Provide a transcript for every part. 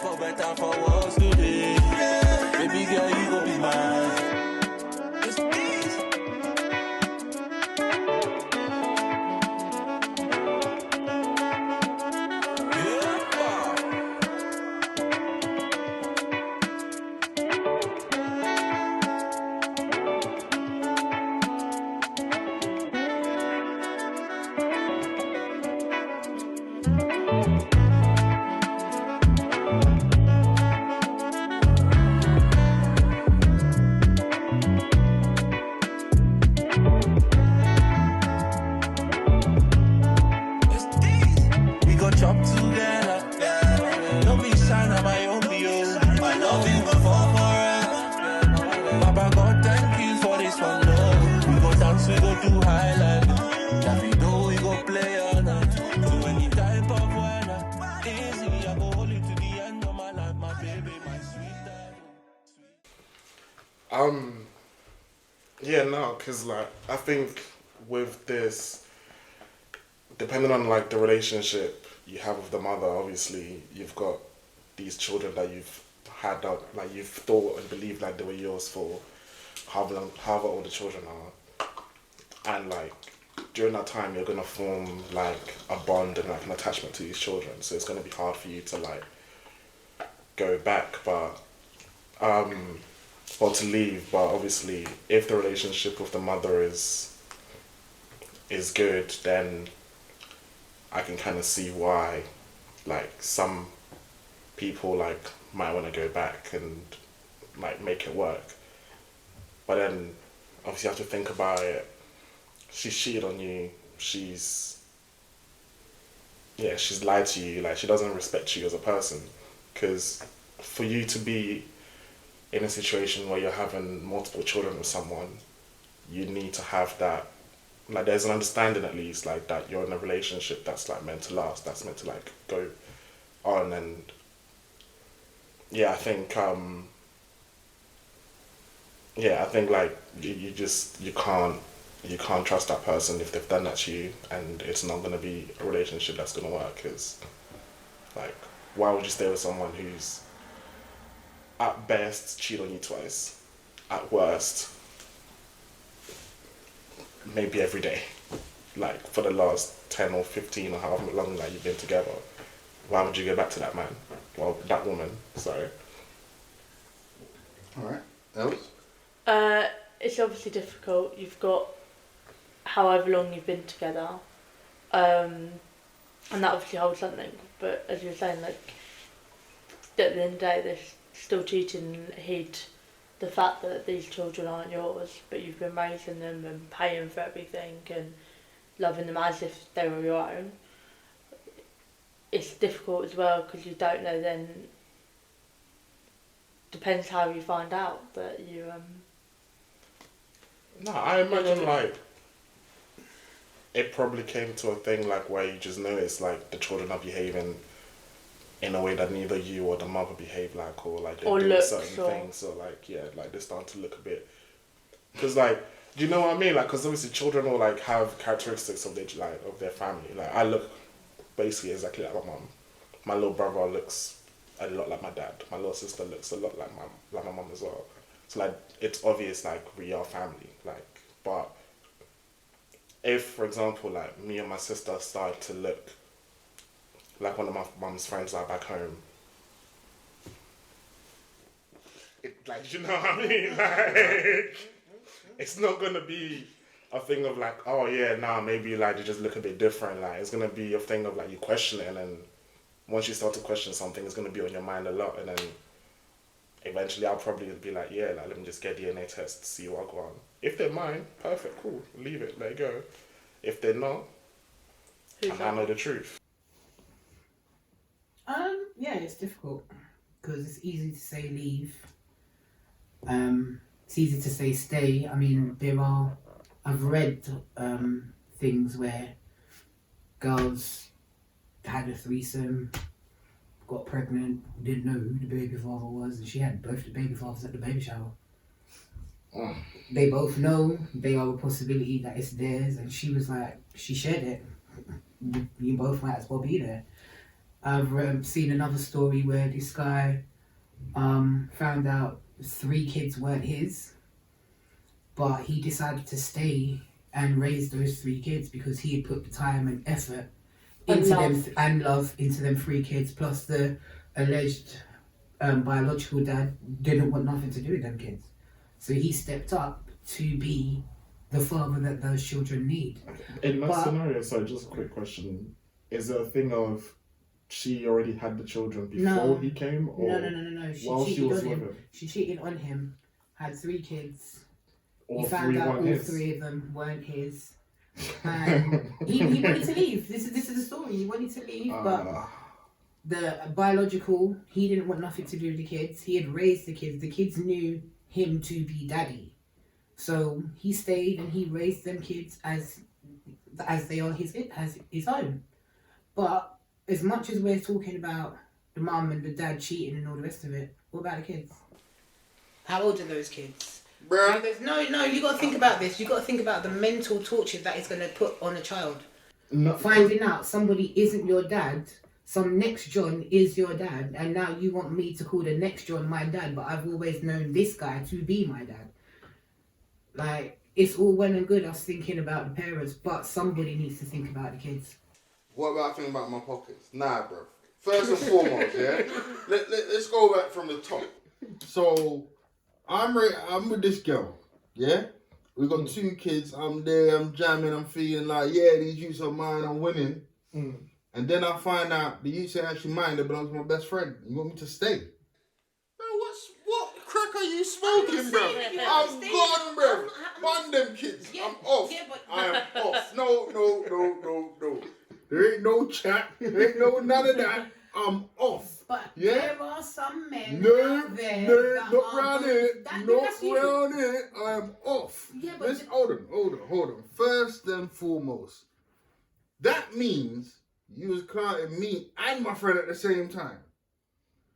For better, for worse today. Baby girl, you gon' be mine. It's easy. Yeah, no, because like I think with this, depending on like the relationship you have with the mother, obviously you've got these children that you've had out, like you've thought and believed like they were yours for however old the children are, and like during that time you're gonna form like a bond and like an attachment to these children, so it's gonna be hard for you to like go back, but or to leave. But obviously if the relationship with the mother is good, then I can kind of see why like some people like might want to go back and like make it work. But then obviously you have to think about it. She's cheated on you, she's lied to you, like she doesn't respect you as a person, because for you to be in a situation where you're having multiple children with someone, you need to have that, like there's an understanding at least, like that you're in a relationship that's like meant to last, that's meant to like go on. And yeah, I think like you can't trust that person if they've done that to you, and it's not going to be a relationship that's going to work. Because like, why would you stay with someone who's at best cheat on you twice, at worst maybe every day, like for the last 10 or 15 or however long that you've been together? Why would you go back to that man? Well, that woman, sorry. Alright, Els? It's obviously difficult. You've got however long you've been together, and that obviously holds something, but as you were saying, like at the end of the day they're still cheating and hid the fact that these children aren't yours, but you've been raising them and paying for everything and loving them as if they were your own. It's difficult as well because you don't know then, depends how you find out that you No, I imagine like it probably came to a thing like where you just notice like the children are behaving in a way that neither you or the mother behave like, or like they're doing certain things, so like like they're starting to look a bit, because like, do you know what I mean? Like, because obviously children will like have characteristics of their family. Like I look basically exactly like my mum. My little brother looks a lot like my dad. My little sister looks a lot like my mum as well. So like it's obvious like we are family. Like, but if for example like me and my sister started to look like one of my mum's friends like back home, like, you know what I mean? Like, it's not gonna be a thing of like, oh yeah, nah, maybe like you just look a bit different. Like, it's gonna be a thing of like you question it, and then once you start to question something, it's gonna be on your mind a lot, and then eventually I'll probably be like, yeah, like let me just get DNA test, see what I go on. If they're mine, perfect, cool, leave it, let it go. If they're not, I know the truth. Yeah, it's difficult because it's easy to say leave. It's easy to say stay. I mean, I've read things where girls had a threesome, got pregnant, didn't know who the baby father was, and she had both the baby fathers at the baby shower. Oh. They both know they are a possibility that it's theirs, and she was like, she shared it. You both might as well be there. I've seen another story where this guy found out 3 kids weren't his, but he decided to stay and raise those 3 kids because he had put the time and effort into them and love into them 3 kids, plus the alleged biological dad didn't want nothing to do with them kids. So he stepped up to be the father that those children need. In that scenario, sorry, just a quick question. Is it a thing of she already had the children before he came? Or No. While she was with him? She cheated on him, had 3 kids. All He found out all 3 of them weren't his. And he wanted to leave. This is the story. He wanted to leave, but the biological, he didn't want nothing to do with the kids. He had raised the kids. The kids knew him to be daddy. So he stayed and he raised them kids as they are his own. But as much as we're talking about the mum and the dad cheating and all the rest of it, what about the kids? How old are those kids? Bruh. No, you got to think about this. You got to think about the mental torture that it's going to put on a child. Finding out somebody isn't your dad, some next John is your dad, and now you want me to call the next John my dad, but I've always known this guy to be my dad. Like, it's all well and good us thinking about the parents, but somebody needs to think about the kids. What about thinking about my pockets? Nah, bro. First and foremost, yeah? Let's go back from the top. So, I'm with this girl, yeah? We got 2 kids, I'm there, I'm jamming, I'm feeling like, yeah, these youths are mine, I'm winning. And then I find out the youths ain't actually mine, they belong to my best friend. You want me to stay? Bro, what crack are you smoking, bro? I'm gone, bro. Bun them kids. Yeah, I'm off. Yeah, I am off. No. There ain't no chat. There ain't no none of that. I'm off. But yeah? There are some men not round it. Not round it. I am off. Yeah, but hold on. First and foremost, that means you was counting me and my friend at the same time.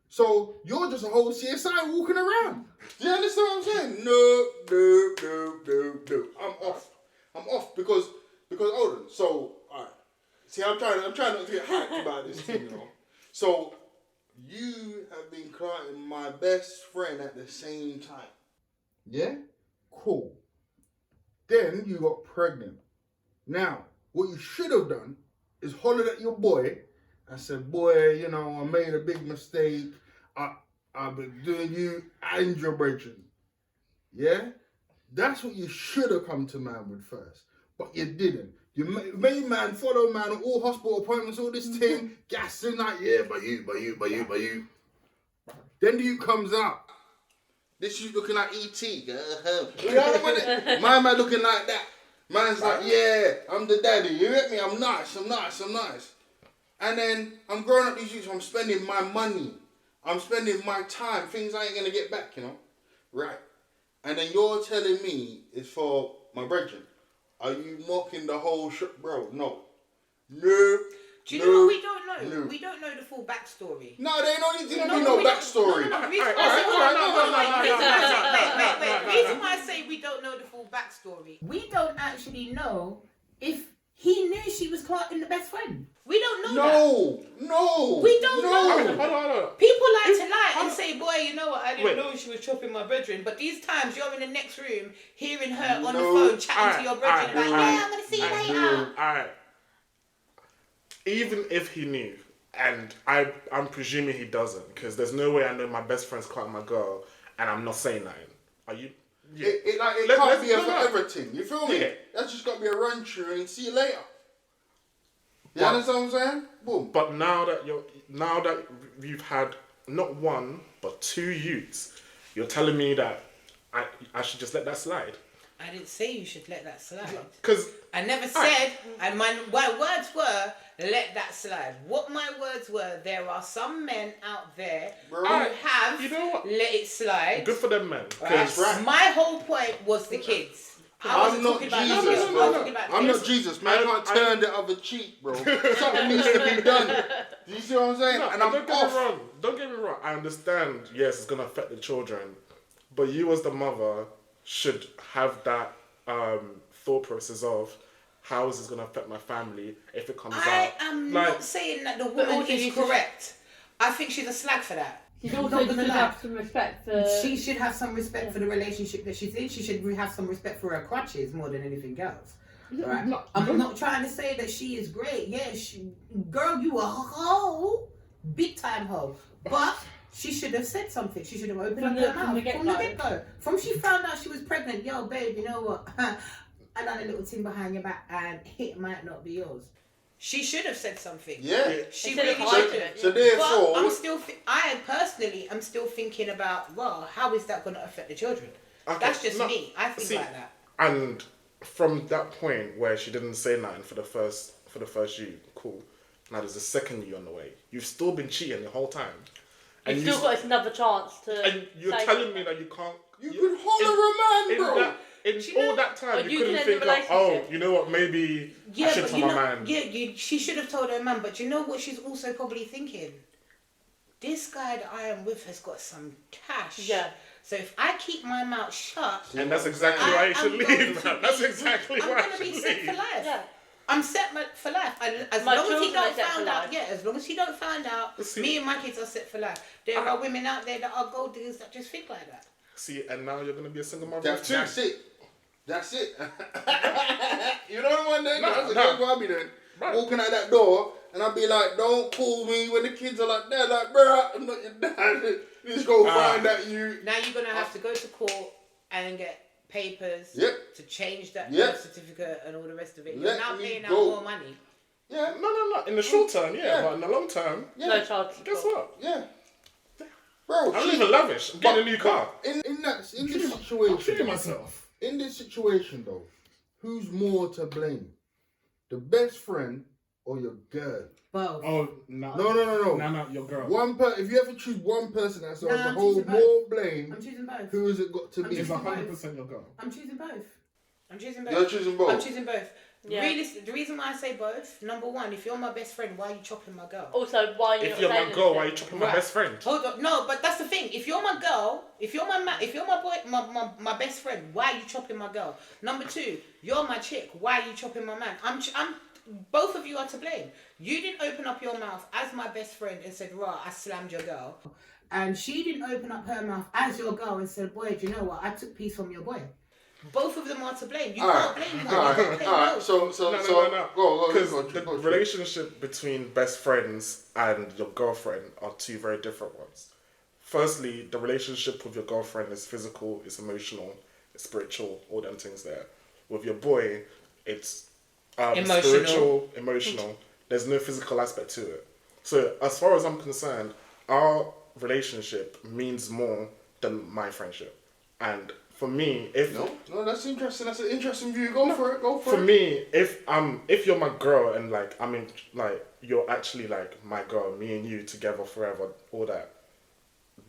So you're just a whole CSI walking around. Do you understand what I'm saying? No. I'm off because hold on. So alright. See, I'm trying not to get hyped about this thing, you know. So you have been courting my best friend at the same time. Yeah? Cool. Then you got pregnant. Now, what you should have done is hollered at your boy and said, boy, you know, I made a big mistake. I've been doing you and your brethren. Yeah? That's what you should have come to man with first. But you didn't. You made man follow man on all hospital appointments, all this thing, gassing like, yeah, by you. Then the you comes out. This you looking like E.T. My man looking like that. Man's like, yeah, I'm the daddy. You get me? I'm nice. And then I'm growing up these youths, I'm spending my money. I'm spending my time, things I ain't going to get back, you know? Right. And then you're telling me it's for my brethren. Are you mocking the whole shit, bro? No. Do you know what we don't know? No. We don't know the full backstory. No, they don't need to know backstory. The reason why I say we don't know the full backstory, we don't actually know if he knew she was clotting the best friend. We don't know that. No. We don't know. Hold on. People like to lie and say, boy, you know what, I didn't know she was chopping my brethren. But these times you're in the next room hearing her on the phone chatting to your brethren like, yeah, I'm going to see you later. Alright. Even if he knew, and I'm presuming he doesn't, because there's no way I know my best friend's cutting my girl and I'm not saying nothing. Are you? Yeah. It can't be everything. You feel me? Yeah. That's just got to be a run through and see you later. You understand what I'm saying? Boom. But now that you've had not 1 but 2 youths, you're telling me that I should just let that slide. I didn't say you should let that slide. Because I never said, and my words were, let that slide. What my words were, there are some men out there who have let it slide. Good for them, men. That's right. My whole point was the kids. I'm not Jesus, bro. I'm not Jesus, man. I can't turn the other cheek, bro. Something needs to be done. Do you see what I'm saying? And I'm off. Don't get me wrong. I understand, yes, it's going to affect the children. But you as the mother should have that thought process of, how is this going to affect my family if it comes I out? am Like, not saying that the woman also you is should- correct. I think she's a slag for that. She's Not also gonna should lie. have some respect for. She should have some respect for the relationship that she's in. She should have some respect for her crutches more than anything else. Right? I'm not trying to say that she is great. Yeah, girl, you a hoe, big time hoe. But she should have said something. She should have opened up her mouth from the get-go. From she found out she was pregnant. Yo, babe, you know what? I done a little thing behind your back, and it might not be yours. She should have said something. Yeah. She Instead of really hiding should. it. So therefore, But I'm still. I personally am still thinking about. Well, how is that going to affect the children? Okay, That's just no, me. I think see, like that. And from that point where she didn't say nothing for the first you, cool. Now there's a second you on the way. You've still been cheating the whole time. You've still got another chance to. And you're say telling something. me that you can't. you could holler a man, bro. In all that time, But you you couldn't can end think the of, oh, relationship. you know what, maybe I should tell my man. She should have told her man, but you know what she's also probably thinking? This guy that I am with has got some cash. Yeah. So if I keep my mouth shut, And that's exactly why you should leave, man. That's exactly why I'm you going to be should set for leave. life. Yeah. I'm set for life. As My long as he children don't are set for find out, life. yeah, as long as he don't find out, See- me and my kids are set for life. There are women out there that are gold diggers that just think like that. See, and now you're going to be a single mother of two. That's it. That's it. You know the one then? No, That's no. exactly what I be doing. Right. Walking out that door, and I'll be like, don't call me when the kids are like that. Like, bruh, I'm not your dad. Just go find that you. Now you're going to have to go to court and get papers Yep. to change that Yep. birth certificate and all the rest of it. Let You're now me paying out go. more money. Yeah. No. In the short term, yeah, but in the long term, Yeah. No child support. guess what? Yeah. Bro, I'm even lavish. I'm getting a new car. In this I'm situation, treating myself. in this situation though, who's more to blame? The best friend or your girl? Both. Oh, no. No, your girl. If you ever choose one person that's on Nah, the I'm whole choosing both. more blame, I'm choosing both. who has it got to I'm be? It's choosing 100% your girl. I'm choosing both. I'm choosing both. You're choosing both. I'm choosing both. Yeah. The reason why I say both, number one, if you're my best friend, why are you chopping my girl? Also, why are you If not you're my saying girl, why are you anything? chopping my Right. best friend? Hold on, no, but that's the thing. If you're my girl, if you're my boy, my best friend, why are you chopping my girl? Number two, you're my chick, why are you chopping my man? I'm both of you are to blame. You didn't open up your mouth as my best friend and said, "Rah, I slammed your girl," and she didn't open up her mouth as your girl and said, "Boy, do you know what? I took peace from your boy." Both of them are to blame. You can't blame one. You can't blame Alright. both. So, No. go. Because Go, the go. relationship between best friends and your girlfriend are two very different ones. Firstly, the relationship with your girlfriend is physical, it's emotional, it's spiritual, all them things there. With your boy, it's Emotional. spiritual, emotional. There's no physical aspect to it. So as far as I'm concerned, our relationship means more than my friendship. And for me, No, that's interesting. That's an interesting view. Go for it. for me, if you're my girl and you're actually like my girl, me and you together forever, all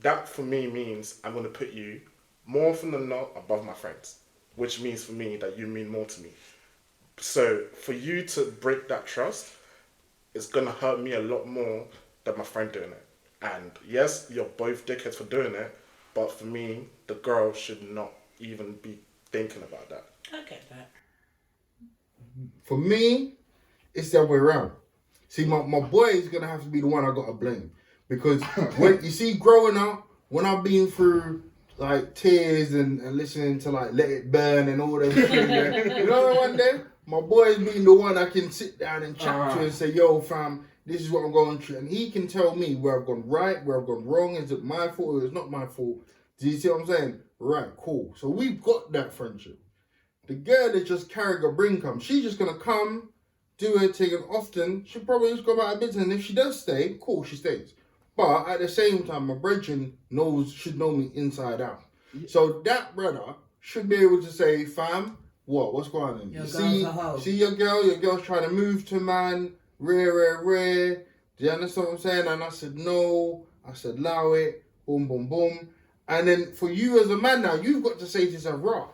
that for me means I'm gonna put you more often than not above my friends, which means for me that you mean more to me. So for you to break that trust, it's gonna hurt me a lot more than my friend doing it. And yes, you're both dickheads for doing it, but for me, the girl should not even be thinking about that. I get that. For me, it's the other way around. See, my boy is gonna have to be the one I gotta blame because when you see growing up, when I've been through like tears and listening to like Let It Burn and all that shit, you know one day, my boy's been the one I can sit down and chat to and say, yo fam, this is what I'm going through, and he can tell me where I've gone right, where I've gone wrong. Is it my fault or is it not my fault? Do you see what I'm saying? Right, cool. So we've got that friendship. The girl that just carrying a bring come, she's just gonna come, do her thing, and often she'll probably just go about her business. And if she does stay, cool, she stays. But at the same time, my brethren should know me inside out. So that brother should be able to say, fam, what's going on? Your You girl's a hoe. see your girl's trying to move to man, rare. Do you understand what I'm saying? And I said, no. I said, allow it. Boom, boom, boom. And then for you as a man now, you've got to say to yourself, right,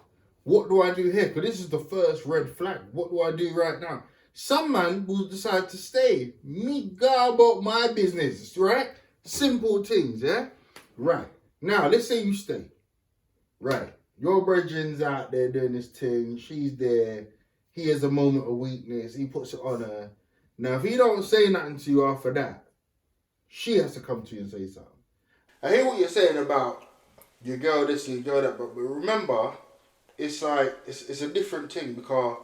what do I do here? Because this is the first red flag. What do I do right now? Some man will decide to stay. Me go about my business, right? Simple things, yeah? Right. Now, let's say you stay. Right. Your brethren's out there doing this thing. She's there. he has a moment of weakness, he puts it on her. Now, if he don't say nothing to you after that, she has to come to you and say something. I hear what you're saying about your girl this, your girl that, but remember, it's like, it's a different thing because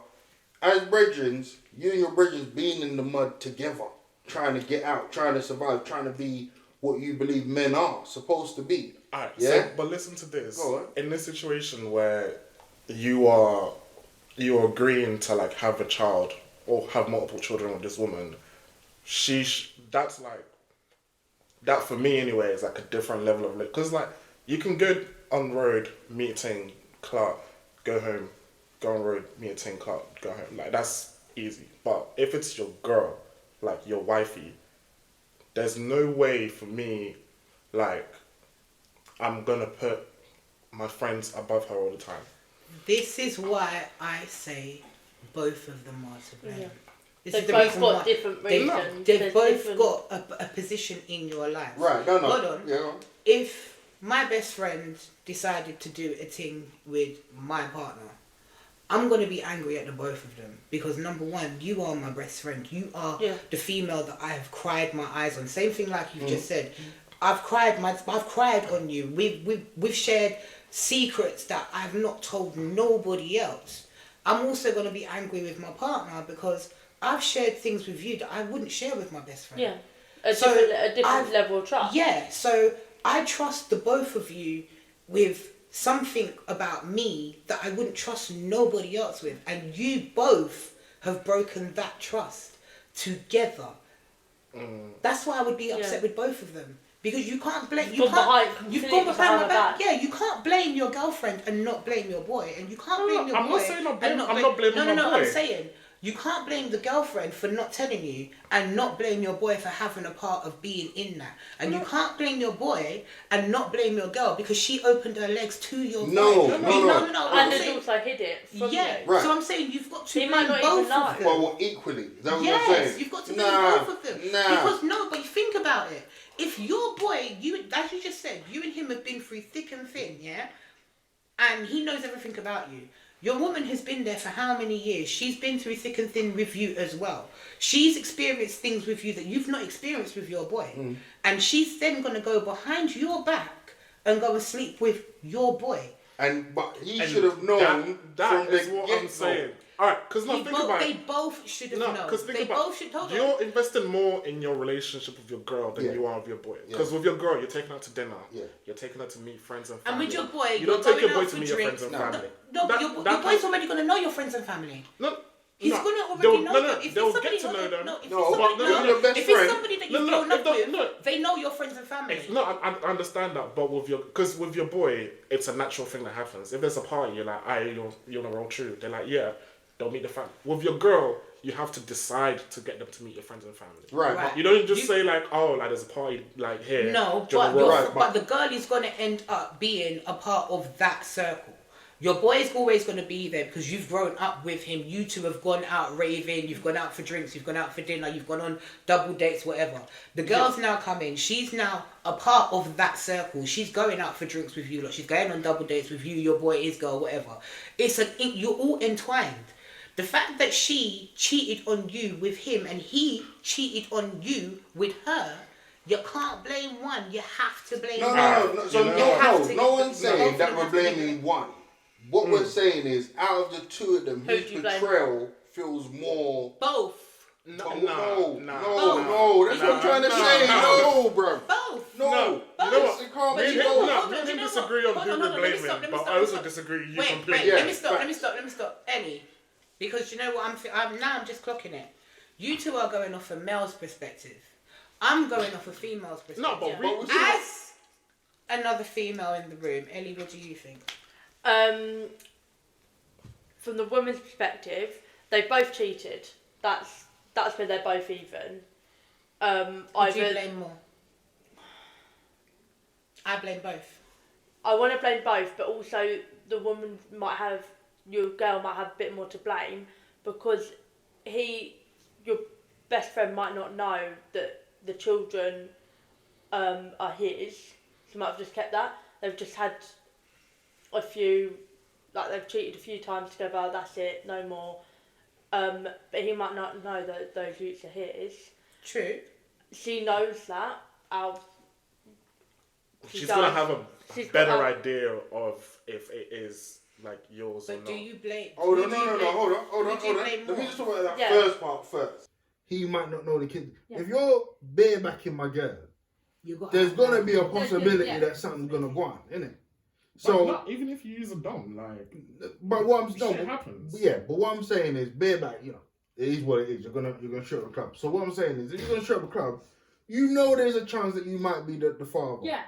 as brethren, you and your brethren being in the mud together, trying to get out, trying to survive, trying to be what you believe men are supposed to be. Alright, Yeah? so, but listen to this. Go on. In this situation where you're agreeing to like have a child or have multiple children with this woman, that's like, that for me anyway is like a different level of, because like you can go on road, meeting Clark, go home, go on road, meeting Clark, go home. Like that's easy. But if it's your girl, like your wifey, there's no way for me, like, I'm gonna put my friends above her all the time. This is why I say both of them are to blame. Yeah. This They've is the both reason got why different they've reasons. both There's different- got a position in your life. Right, no. Hold on. Yeah, go on. If my best friend decided to do a thing with my partner, I'm going to be angry at the both of them because number one, you are my best friend. You are the female that I have cried my eyes on. Same thing like you just said. I've cried on you. We've shared secrets that I've not told nobody else. I'm also going to be angry with my partner because I've shared things with you that I wouldn't share with my best friend. Yeah, a different level of trust. Yeah, so I trust the both of you with something about me that I wouldn't trust nobody else with, and you both have broken that trust together. That's why I would be upset with both of them. Because you can't blame... You've gone behind my back. Yeah, you can't blame your girlfriend and not blame your boy. And you can't blame your boy... I'm not saying I'm blaming my No, boy. I'm saying... You can't blame the girlfriend for not telling you and not blame your boy for having a part of being in that. And you can't blame your boy and not blame your girl because she opened her legs to your boy. No. And has also hid it from you. Right. So I'm saying you've got to He blame might not both even know. of them. Well, equally. Is that what you're Yes, saying? you've got to blame both of them. Nah. Because no, but think about it. If your boy, as you just said, you and him have been through thick and thin, yeah? And he knows everything about you. Your woman has been there for how many years? She's been through thick and thin with you as well. She's experienced things with you that you've not experienced with your boy. And she's then going to go behind your back and go and sleep with your boy. But he should have known that from is the what get-go. I'm saying. Alright, because now think about They it. both should have No, known. because think They about both should hold you're on. investing more in your relationship with your girl than you are with your boy. Because with your girl, you're taking her to dinner. Yeah. You're taking her to meet friends and And family. with your boy, you don't you're take your going boy out to for meet your friends drinks. and family. No, but your boy's already going to know your friends and family. He's going to already know them. If they'll it's somebody get to know them. if it's somebody that you've grown up with, they know your friends and family. I understand that, but with your boy, it's a natural thing that happens. If there's a party, you're like, you're not real true. They're like, yeah, they'll meet the family. With your girl, you have to decide to get them to meet your friends and family. Right. You don't just say like, oh, like there's a party like here. No, but the girl is going to end up being a part of that circle. Your boy is always going to be there because you've grown up with him. You two have gone out raving. You've gone out for drinks. You've gone out for dinner. You've gone on double dates, whatever. The girl's now coming. She's now a part of that circle. She's going out for drinks with you. Like she's going on double dates with you, your boy, his girl, whatever. You're all entwined. The fact that she cheated on you with him and he cheated on you with her, you can't blame one. You have to blame both. No one's saying that we're blaming one. What we're saying is, out of the two of them, whose betrayal feels more... Both. No. That's what I'm trying to say. No, bro. Both. No. It can't be both. Me and him disagree on who we're blaming, but I also disagree you completely. Let me stop. Emmy. Because you know what I'm just clocking it. You two are going off a male's perspective. I'm going off a female's perspective. No, but as another female in the room, Ellie, what do you think? From the woman's perspective, they both cheated. That's where they're both even. Would you blame more? I blame both. I want to blame both, but also the woman your girl might have a bit more to blame because your best friend might not know that the children are his. He might have just kept that. They've just had a few, like they've cheated a few times together, that's it, no more. But he might not know that those roots are his. True. She knows that. She's gonna have a better idea of if it is like yours or But not. do you blame? Hold on, hold on. Would you blame Let me more? just talk about that Yeah. first part first. He might not know the kid. Yeah. If you're barebacking my girl, there's gonna be a possibility that something's gonna go on, innit? So, not, even if you use a dom, like, but what I'm shit happens. Yeah, but what I'm saying is bareback. You know, it is what it is. You're gonna show up the club. So what I'm saying is, if you're gonna show up the club, you know there's a chance that you might be the father. Yeah.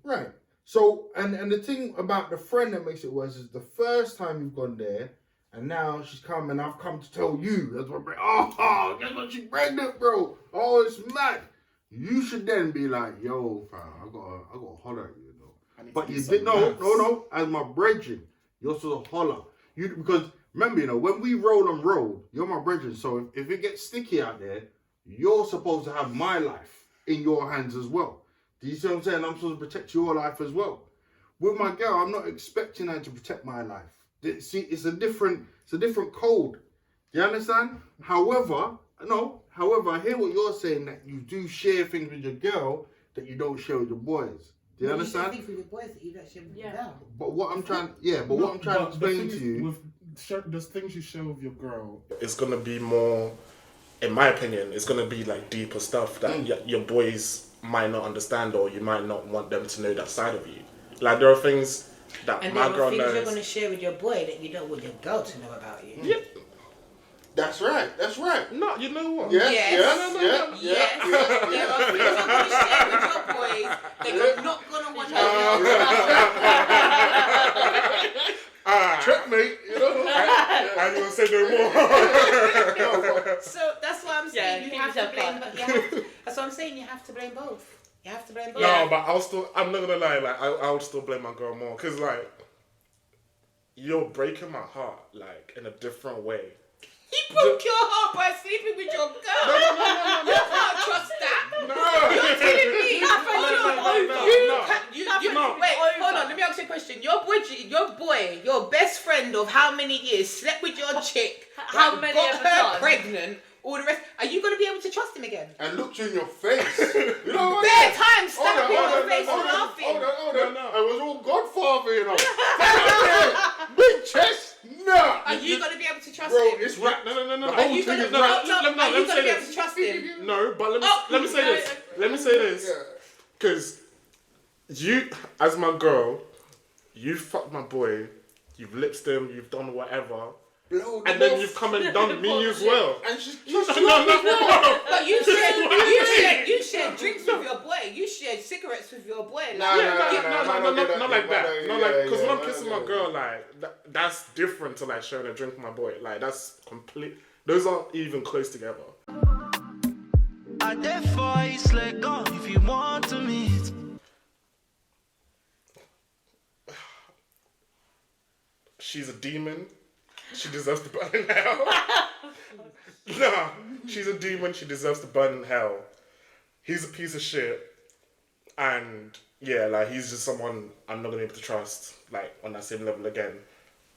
Right. So and the thing about the friend that makes it worse is the first time you've gone there, and now she's come and I've come to tell you. That's what. Oh, guess what? She's pregnant, bro. Oh, it's mad. You should then be like, yo, fam, I gotta holler at you. But you did no. As my brethren, you're supposed to holler. Because remember, when we roll, you're my brethren. So if it gets sticky out there, you're supposed to have my life in your hands as well. Do you see what I'm saying? I'm supposed to protect your life as well. With my girl, I'm not expecting her to protect my life. See, it's a different code. Do you understand? However, I hear what you're saying, that you do share things with your girl that you don't share with your boys. Do you understand? You share things with your boys that you don't share with your girl. But what I'm trying to explain to you, the things you share with your girl, it's gonna be more, in my opinion, it's gonna be like deeper stuff that your boys might not understand, or you might not want them to know that side of you. Like, there are things that And my there girl are things knows. you're going to share with your boy that you don't want your girl to know about you. Yep. that's right. No, you know what? Yes. There are things you're going to share with your boys that you're not going to want your girl to know. Checkmate, I ain't gonna say no more. So that's why I'm saying Yeah, you have to keep blame. yourself That's what I'm saying. You have to blame both. You have to blame both. No, but I'm not gonna lie, like, I would still blame my girl more, because, like, you're breaking my heart, like, in a different way. He broke your heart by sleeping with your girl. No. You can't trust that. No. You're telling me. No. Wait, hold on. Let me ask you a question. Your boy, your best friend of how many years slept with your chick? How many got of the her time? pregnant? All the rest. Are you going to be able to trust him again? and looked you in your face. You know what? Bare time, stand up in Hold your on, face hold on, laughing. hold on. I was all Godfather, Big chest, nah. Are you going to be able to trust Bro, him? it's rap. No. The Are whole you thing going is to rap. be able to trust him? No, but let me say no. this. Let me say this. Because you, as my girl, you fucked my boy, you've lipsed him, you've done whatever, and then you've come and done me as well. And she's No. But you shared drinks with your boy. You shared cigarettes with your boy. Not like that. Not like, because when I'm kissing my girl, like, that's different to, like, sharing a drink with my boy. Like, that's complete. Those aren't even close together. I therefore it's let go if you want to meet. She's a demon. She deserves to burn in hell. Nah, she's a demon. She deserves to burn in hell. He's a piece of shit. And yeah, like, he's just someone I'm not gonna be able to trust, like, on that same level again.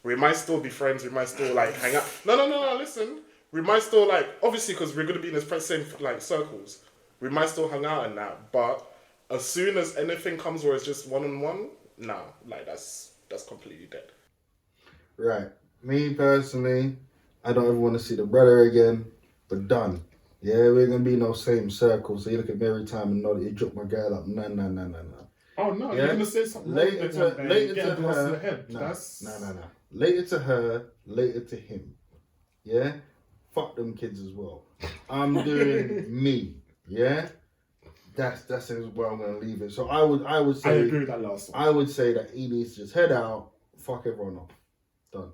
We might still be friends. We might still, like, hang out. No, listen. We might still, like, obviously, because we're gonna be in the same, like, circles. We might still hang out and that. But as soon as anything comes where it's just one-on-one, nah, like, that's completely dead. Right. Me personally, I don't ever want to see the brother again, but done. Yeah, we're going to be in those same circles. So you look at me every time and know that you dropped my girl up. No. Oh, no, Yeah? you're going to say something Later to her. No. Later to her, later to him. Yeah? Fuck them kids as well. I'm doing me. Yeah? That's where I'm going to leave it. So I would say... I agree with that last one. I would say that he needs to just head out, fuck everyone off. Done.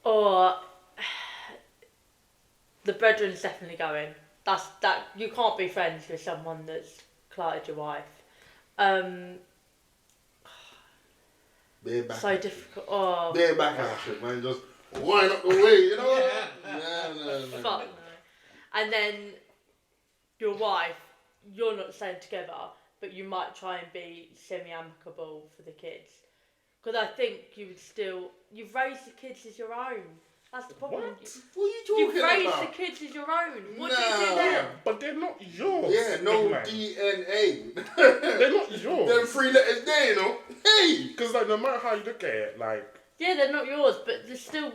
Or the brethren's definitely going. That you can't be friends with someone that's clotted your wife. Bare back. So difficult. Oh, Bare back action, man. Just wind up the way, you know what? No. fuck no. And then your wife, you're not staying together, but you might try and be semi-amicable for the kids. Because I think you've raised the kids as your own. That's the problem. What? What are you talking You've raised about? the kids as your own. What do Nah. you do Yeah, then? but they're not yours. Yeah, no big man. DNA. They're not yours. Them 3 letters there, you know. Hey! Because like, no matter how you look at it, like, Yeah, they're not yours, but they're still.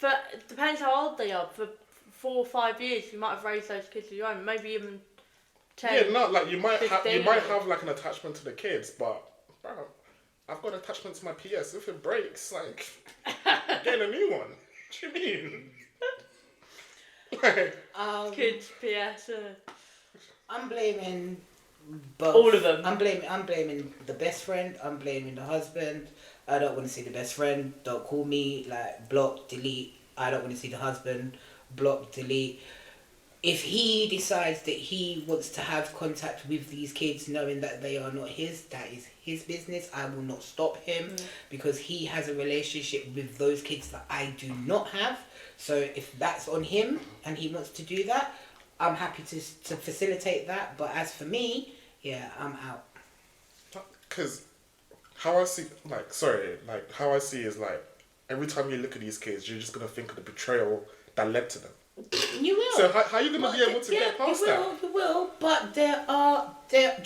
It depends how old they are. For 4 or 5 years, you might have raised those kids as your own. Maybe even 10. yeah, no, like you might 15. have like an attachment to the kids, but bro, I've got an attachment to my PS. If it breaks, like, I'm getting a new one. What do you mean? Like, Kids, PS. I'm blaming both. All of them. I'm blaming the best friend. I'm blaming the husband. I don't want to see the best friend. Don't call me. Like, block, delete. I don't want to see the husband. Block, delete. If he decides that he wants to have contact with these kids knowing that they are not his, that is his business. I will not stop him because he has a relationship with those kids that I do not have. So if that's on him and he wants to do that, I'm happy to facilitate that. But as for me, yeah, I'm out. because how I see, how I see is like every time you look at these kids, you're just gonna think of the betrayal that led to them. You will. So how are you gonna be able to get past that? You will. But do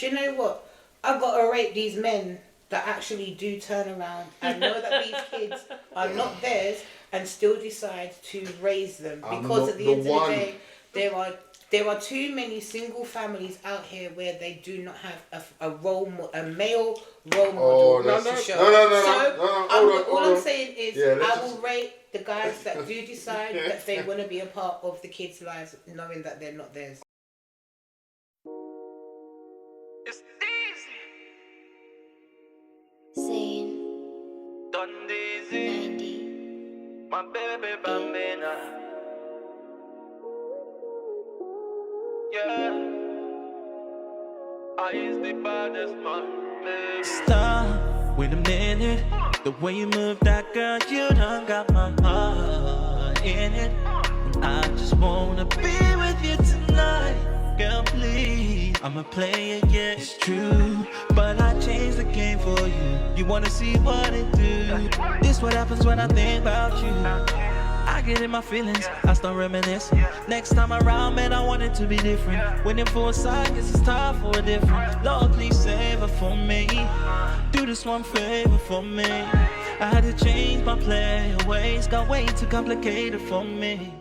you know what? I've got to rate these men that actually do turn around and know that these kids are not theirs and still decide to raise them because at the end of the day, there are too many single families out here where they do not have a male role model to show. No. All I'm saying is I will just rate the guys that do decide that they want to be a part of the kids' lives, knowing that they're not theirs. It's easy. Scene Done easy. 90. My baby bambina. Yeah. I is the baddest man, baby. Stop, wait a minute. The way you move that girl, you done got my heart in it. And I just wanna be with you tonight. Girl, please, I'm a player, yeah, it's true. But I changed the game for you. You wanna see what it do? This what happens when I think about you. I get in my feelings, I start reminiscing. Next time around, man, I want it to be different. Winning for a side, guess it's time for a different. Lord, please save her for me. Do this one favor for me. I had to change my play ways, got way too complicated for me.